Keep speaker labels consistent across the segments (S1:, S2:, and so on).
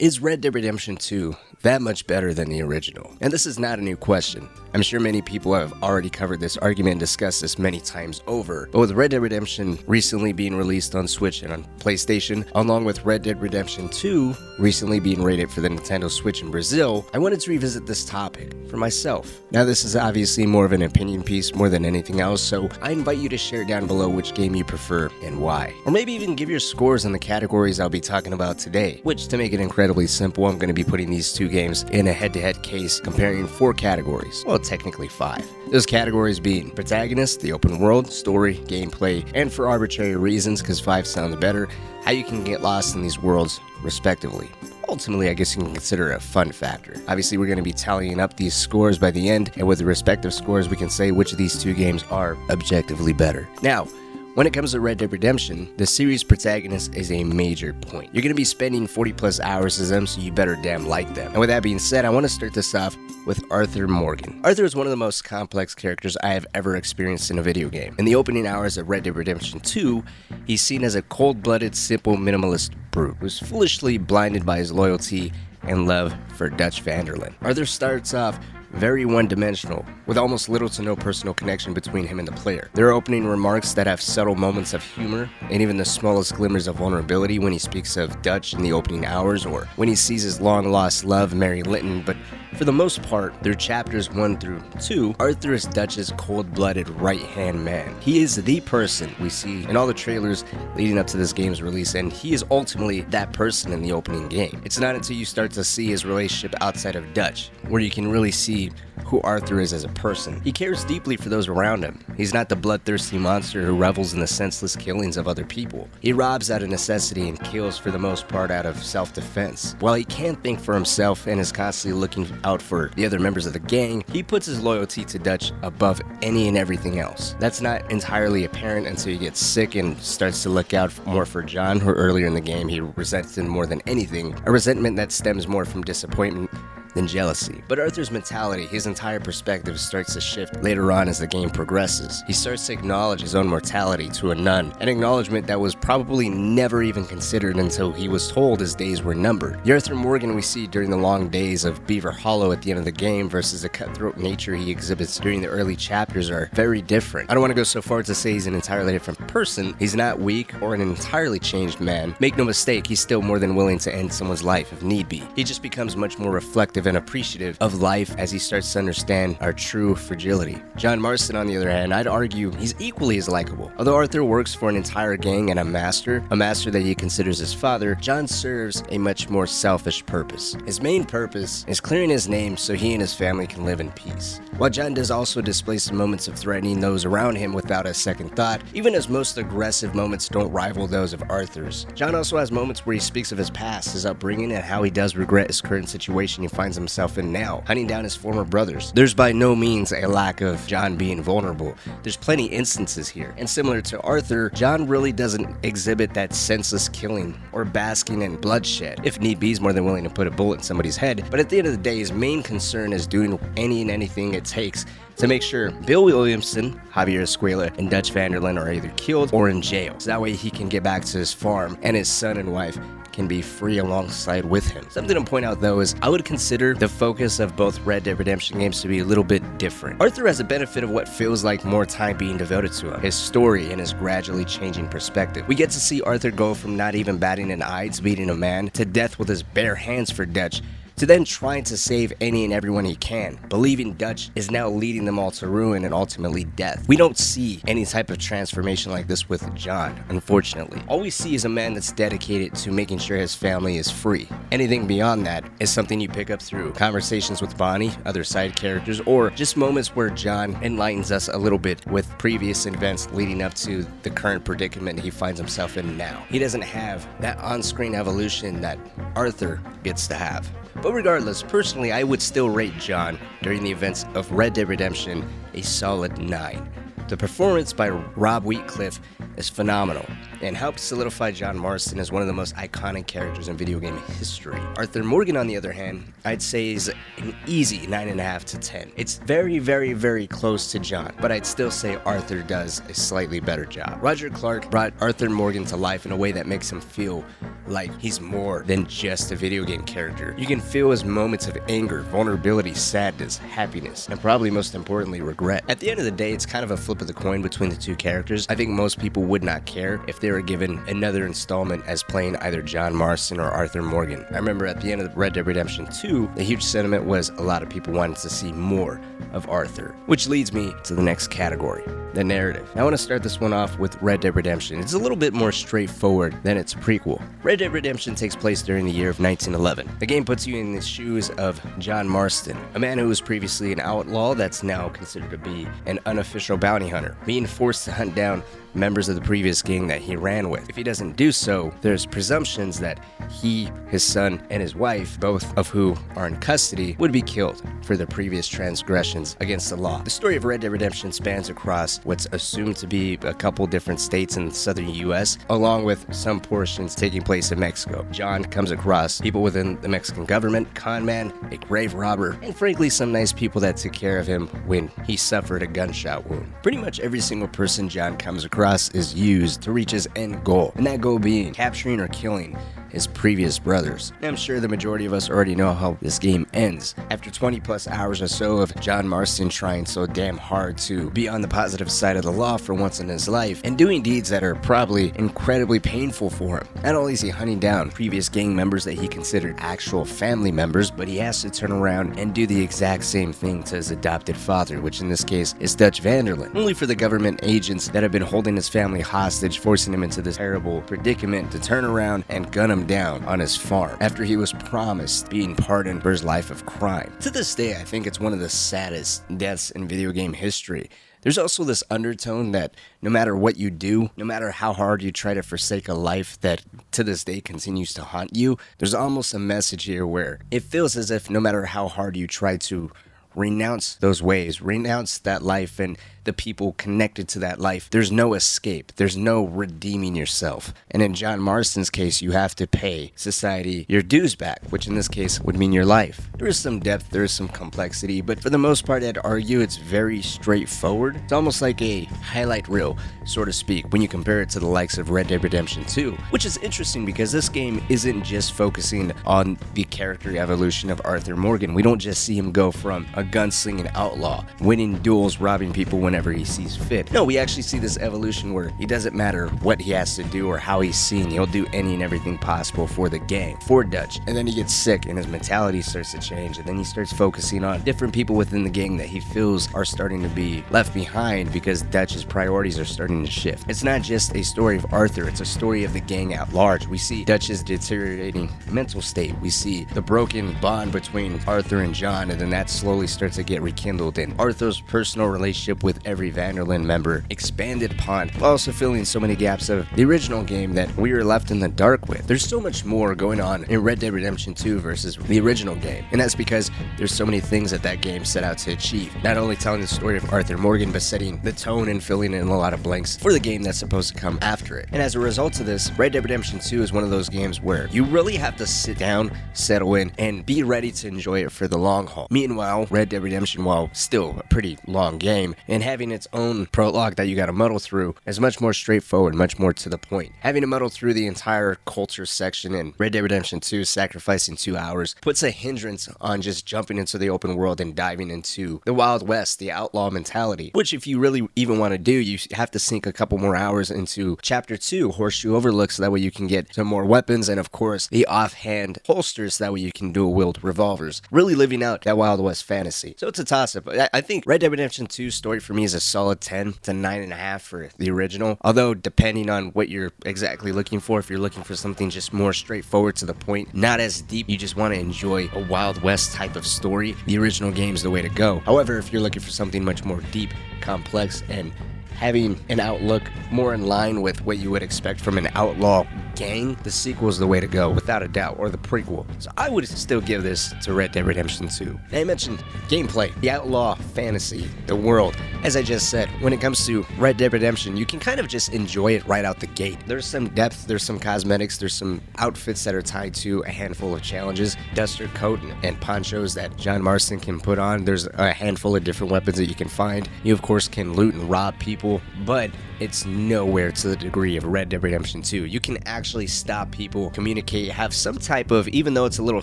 S1: Is Red Dead Redemption 2 that much better than the original? And this is not a new question. I'm sure many people have already covered this argument and discussed this many times over, but with Red Dead Redemption recently being released on Switch and on PlayStation, along with Red Dead Redemption 2 recently being rated for the Nintendo Switch in Brazil, I wanted to revisit this topic for myself. Now, this is obviously more of an opinion piece more than anything else, so I invite you to share down below which game you prefer and why. Or maybe even give your scores in the categories I'll be talking about today, which, to make it incredibly simple, I'm going to be putting these two games in a head-to-head case comparing 4 categories. Well, technically 5. Those categories being protagonist, the open world, story, gameplay, and for arbitrary reasons, because 5 sounds better, how you can get lost in these worlds, respectively. Ultimately, I guess you can consider it a fun factor. Obviously, we're going to be tallying up these scores by the end, and with the respective scores, we can say which of these two games are objectively better. Now, when it comes to Red Dead Redemption, the series protagonist is a major point. You're going to be spending 40 plus hours as them, so you better damn like them. And with that being said, I want to start this off with Arthur Morgan. Arthur is one of the most complex characters I have ever experienced in a video game. In the opening hours of Red Dead Redemption 2, he's seen as a cold-blooded, simple, minimalist brute who's foolishly blinded by his loyalty and love for Dutch van der Linde. Arthur starts off very one-dimensional, with almost little to no personal connection between him and the player. There are opening remarks that have subtle moments of humor, and even the smallest glimmers of vulnerability when he speaks of Dutch in the opening hours, or when he sees his long-lost love, Mary Linton, but for the most part, through chapters 1 through 2, Arthur is Dutch's cold-blooded right-hand man. He is the person we see in all the trailers leading up to this game's release, and he is ultimately that person in the opening game. It's not until you start to see his relationship outside of Dutch, where you can really see who Arthur is as a person. He cares deeply for those around him. He's not the bloodthirsty monster who revels in the senseless killings of other people. He robs out of necessity and kills for the most part out of self-defense. While he can think for himself and is constantly looking out for the other members of the gang, he puts his loyalty to Dutch above any and everything else. That's not entirely apparent until he gets sick and starts to look out more for John, who earlier in the game he resents him more than anything, a resentment that stems more from disappointment than jealousy. But Arthur's mentality, his entire perspective, starts to shift later on as the game progresses. He starts to acknowledge his own mortality to a none, an acknowledgement that was probably never even considered until he was told his days were numbered. The Arthur Morgan we see during the long days of Beaver Hollow at the end of the game versus the cutthroat nature he exhibits during the early chapters are very different. I don't want to go so far to say he's an entirely different person. He's not weak or an entirely changed man. Make no mistake, he's still more than willing to end someone's life if need be. He just becomes much more reflective and appreciative of life as he starts to understand our true fragility. John Marston, on the other hand, I'd argue he's equally as likable. Although Arthur works for an entire gang and a master that he considers his father, John serves a much more selfish purpose. His main purpose is clearing his name so he and his family can live in peace. While John does also display some moments of threatening those around him without a second thought, even as most aggressive moments don't rival those of Arthur's, John also has moments where he speaks of his past, his upbringing, and how he does regret his current situation he finds himself in now, hunting down his former brothers. There's by no means a lack of John being vulnerable. There's plenty instances here. And similar to Arthur, John really doesn't exhibit that senseless killing or basking in bloodshed. If need be, he's more than willing to put a bullet in somebody's head. But at the end of the day, his main concern is doing any and anything it takes to make sure Bill Williamson, Javier Escuela, and Dutch van der Linde are either killed or in jail. So that way he can get back to his farm and his son and wife can be free alongside with him. Something to point out though is I would consider the focus of both Red Dead Redemption games to be a little bit different. Arthur has the benefit of what feels like more time being devoted to him, his story and his gradually changing perspective. We get to see Arthur go from not even batting an eye to beating a man to death with his bare hands for Dutch, to then trying to save any and everyone he can, believing Dutch is now leading them all to ruin and ultimately death. We don't see any type of transformation like this with John, unfortunately. All we see is a man that's dedicated to making sure his family is free. Anything beyond that is something you pick up through conversations with Bonnie, other side characters, or just moments where John enlightens us a little bit with previous events leading up to the current predicament he finds himself in now. He doesn't have that on-screen evolution that Arthur gets to have. But regardless, personally, I would still rate John during the events of Red Dead Redemption a solid 9. The performance by Rob Wheatcliff is phenomenal and helped solidify John Marston as one of the most iconic characters in video game history. Arthur Morgan, on the other hand, I'd say is an easy 9.5 to 10. It's very, very, very close to John, but I'd still say Arthur does a slightly better job. Roger Clark brought Arthur Morgan to life in a way that makes him feel like he's more than just a video game character. You can feel his moments of anger, vulnerability, sadness, happiness, and probably most importantly, regret. At the end of the day, it's kind of a flip of the coin between the two characters. I think most people would not care if they were given another installment as playing either John Marston or Arthur Morgan. I remember at the end of Red Dead Redemption 2, the huge sentiment was a lot of people wanted to see more of Arthur, which leads me to the next category, the narrative. Now, I want to start this one off with Red Dead Redemption. It's a little bit more straightforward than its prequel. Red Dead Redemption takes place during the year of 1911. The game puts you in the shoes of John Marston, a man who was previously an outlaw that's now considered to be an unofficial bounty hunter, being forced to hunt down members of the previous gang that he ran with. If he doesn't do so, there's presumptions that he, his son, and his wife, both of who are in custody, would be killed for their previous transgressions against the law. The story of Red Dead Redemption spans across what's assumed to be a couple different states in the southern US, along with some portions taking place in Mexico. John comes across people within the Mexican government, con man, a grave robber, and frankly some nice people that took care of him when he suffered a gunshot wound. Pretty much every single person John comes across is used to reach his end goal, and that goal being capturing or killing his previous brothers. And I'm sure the majority of us already know how this game ends. After 20 plus hours or so of John Marston trying so damn hard to be on the positive side of the law for once in his life, and doing deeds that are probably incredibly painful for him. Not only is he hunting down previous gang members that he considered actual family members, but he has to turn around and do the exact same thing to his adopted father, which in this case is Dutch Vanderlyn, only for the government agents that have been holding his family hostage, forcing him into this terrible predicament to turn around and gun him down on his farm after he was promised being pardoned for his life of crime. To this day, I think it's one of the saddest deaths in video game history. There's also this undertone that no matter what you do, no matter how hard you try to forsake a life that to this day continues to haunt you, there's almost a message here where it feels as if no matter how hard you try to renounce those ways, renounce that life and the people connected to that life, there's no escape. There's no redeeming yourself. And in John Marston's case, you have to pay society your dues back, which in this case would mean your life. There is some depth, there is some complexity, but for the most part, I'd argue it's very straightforward. It's almost like a highlight reel, so to speak, when you compare it to the likes of Red Dead Redemption 2, which is interesting because this game isn't just focusing on the character evolution of Arthur Morgan. We don't just see him go from a gunslinging outlaw, winning duels, robbing people whenever he sees fit. No, we actually see this evolution where it doesn't matter what he has to do or how he's seen, he'll do any and everything possible for the gang, for Dutch. And then he gets sick and his mentality starts to change, and then he starts focusing on different people within the gang that he feels are starting to be left behind because Dutch's priorities are starting to shift. It's not just a story of Arthur, it's a story of the gang at large. We see Dutch's deteriorating mental state, we see the broken bond between Arthur and John, and then that slowly starts to get rekindled, and Arthur's personal relationship with every Vanderlyn member expanded upon, while also filling so many gaps of the original game that we were left in the dark with. There's so much more going on in Red Dead Redemption 2 versus the original game, and that's because there's so many things that game set out to achieve. Not only telling the story of Arthur Morgan, but setting the tone and filling in a lot of blanks for the game that's supposed to come after it. And as a result of this, Red Dead Redemption 2 is one of those games where you really have to sit down, settle in, and be ready to enjoy it for the long haul. Meanwhile, Red Dead Redemption, while still a pretty long game, and having its own prologue that you gotta muddle through, is much more straightforward, much more to the point. Having to muddle through the entire culture section in Red Dead Redemption 2, sacrificing 2 hours, puts a hindrance on just jumping into the open world and diving into the Wild West, the outlaw mentality, which if you really even want to do, you have to sink a couple more hours into Chapter 2, Horseshoe Overlook, so that way you can get some more weapons, and of course, the offhand holsters, so that way you can dual wield revolvers, really living out that Wild West fantasy. So it's a toss-up. I think Red Dead Redemption 2's story for me is a solid 10 to 9.5 for the original, although depending on what you're exactly looking for, if you're looking for something just more straightforward to the point, not as deep, you just want to enjoy a Wild West type of story, the original game is the way to go. However, if you're looking for something much more deep, complex, and having an outlook more in line with what you would expect from an outlaw gang, the sequel is the way to go, without a doubt, or the prequel. So I would still give this to Red Dead Redemption 2. And I mentioned gameplay, the outlaw fantasy, the world. As I just said, when it comes to Red Dead Redemption, you can kind of just enjoy it right out the gate. There's some depth, there's some cosmetics, there's some outfits that are tied to a handful of challenges, duster coat and ponchos that John Marston can put on. There's a handful of different weapons that you can find. You of course can loot and rob people, but it's nowhere to the degree of Red Dead Redemption 2. You can actually stop people, communicate, have some type of, even though it's a little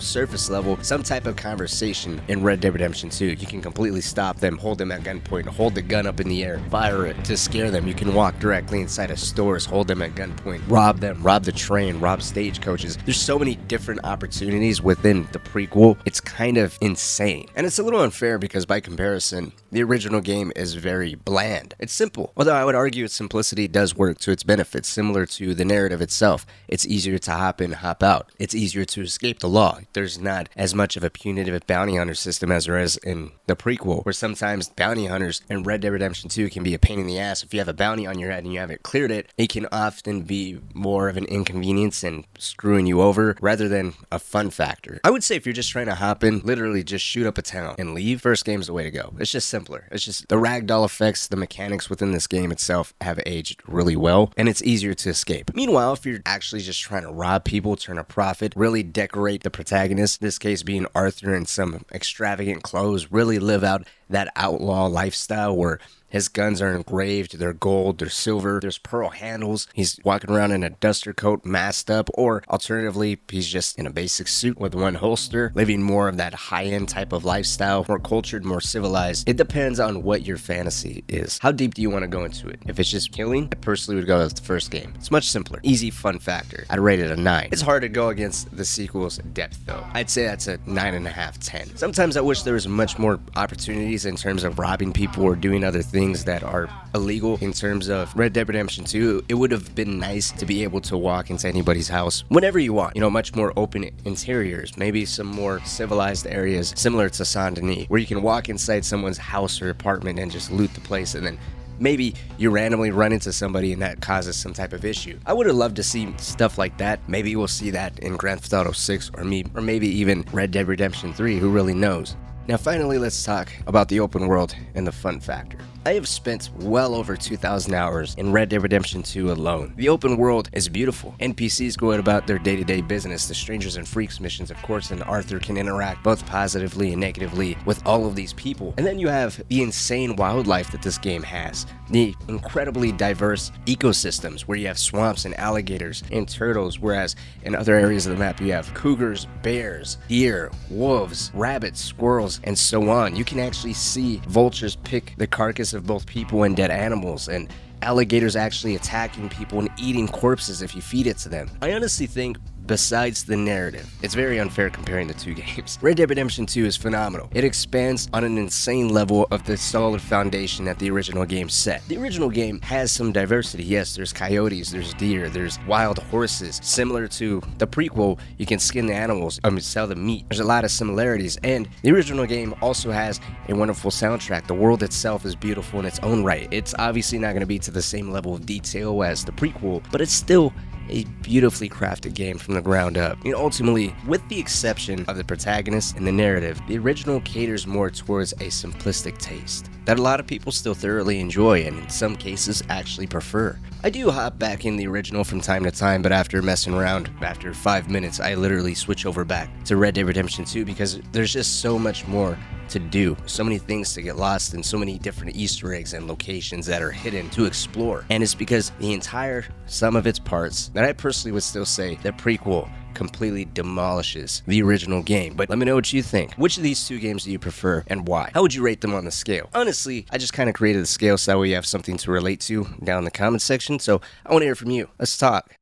S1: surface level, some type of conversation in Red Dead Redemption 2. You can completely stop them, hold them at gunpoint, hold the gun up in the air, fire it to scare them. You can walk directly inside of stores, hold them at gunpoint, rob them, rob the train, rob stagecoaches. There's so many different opportunities within the prequel. It's kind of insane. And it's a little unfair because by comparison, the original game is very bland. It's simple, although I would argue its simplicity does work to its benefit, similar to the narrative itself. It's easier to hop in, hop out. It's easier to escape the law. There's not as much of a punitive bounty hunter system as there is in the prequel, where sometimes bounty hunters in Red Dead Redemption 2 can be a pain in the ass. If you have a bounty on your head and you haven't cleared it, it can often be more of an inconvenience and screwing you over rather than a fun factor. I would say if you're just trying to hop in, literally just shoot up a town and leave, first game's the way to go. It's just simpler. It's just the ragdoll effects, the mechanics within this game itself have aged really well, and it's easier to escape. Meanwhile, if you're actually just trying to rob people, turn a profit, really decorate the protagonist, this case being Arthur, in some extravagant clothes, really live out that outlaw lifestyle where his guns are engraved, they're gold, they're silver, there's pearl handles, he's walking around in a duster coat masked up, or alternatively, he's just in a basic suit with one holster, living more of that high-end type of lifestyle, more cultured, more civilized. It depends on what your fantasy is. How deep do you want to go into it? If it's just killing, I personally would go with the first game. It's much simpler. Easy, fun factor. I'd rate it a 9. It's hard to go against the sequel's depth, though. I'd say that's a 9.5, 10. Sometimes I wish there was much more opportunities in terms of robbing people or doing other things that are illegal. In terms of Red Dead Redemption 2, it would have been nice to be able to walk into anybody's house whenever you want. You know, much more open interiors, maybe some more civilized areas similar to Saint Denis, where you can walk inside someone's house or apartment and just loot the place, and then maybe you randomly run into somebody and that causes some type of issue. I would have loved to see stuff like that. Maybe we'll see that in Grand Theft Auto 6 or maybe even Red Dead Redemption 3, who really knows. Now finally, let's talk about the open world and the fun factor. I have spent well over 2,000 hours in Red Dead Redemption 2 alone. The open world is beautiful. NPCs go about their day-to-day business. The Strangers and Freaks missions, of course, and Arthur can interact both positively and negatively with all of these people. And then you have the insane wildlife that this game has. The incredibly diverse ecosystems where you have swamps and alligators and turtles, whereas in other areas of the map you have cougars, bears, deer, wolves, rabbits, squirrels, and so on. You can actually see vultures pick the carcass of both people and dead animals, and alligators actually attacking people and eating corpses if you feed it to them. I honestly think, besides the narrative, it's very unfair comparing the two games. Red Dead Redemption 2 is phenomenal. It expands on an insane level of the solid foundation that the original game set. The original game has some diversity. Yes, there's coyotes, there's deer, there's wild horses. Similar to the prequel, you can skin the animals, sell the meat. There's a lot of similarities, and the original game also has a wonderful soundtrack. The world itself is beautiful in its own right. It's obviously not going to be to the same level of detail as the prequel, but it's still a beautifully crafted game from the ground up. And ultimately, with the exception of the protagonist and the narrative, the original caters more towards a simplistic taste that a lot of people still thoroughly enjoy and in some cases actually prefer. I do hop back in the original from time to time, but after messing around, after 5 minutes, I literally switch over back to Red Dead Redemption 2 because there's just so much more to do, so many things to get lost in, so many different Easter eggs and locations that are hidden to explore. And it's because the entire sum of its parts that I personally would still say the prequel completely demolishes the original game. But let me know what you think. Which of these two games do you prefer and why? How would you rate them on the scale? Honestly, I just kind of created the scale so that way you have something to relate to down in the comment section, so I want to hear from you. Let's talk.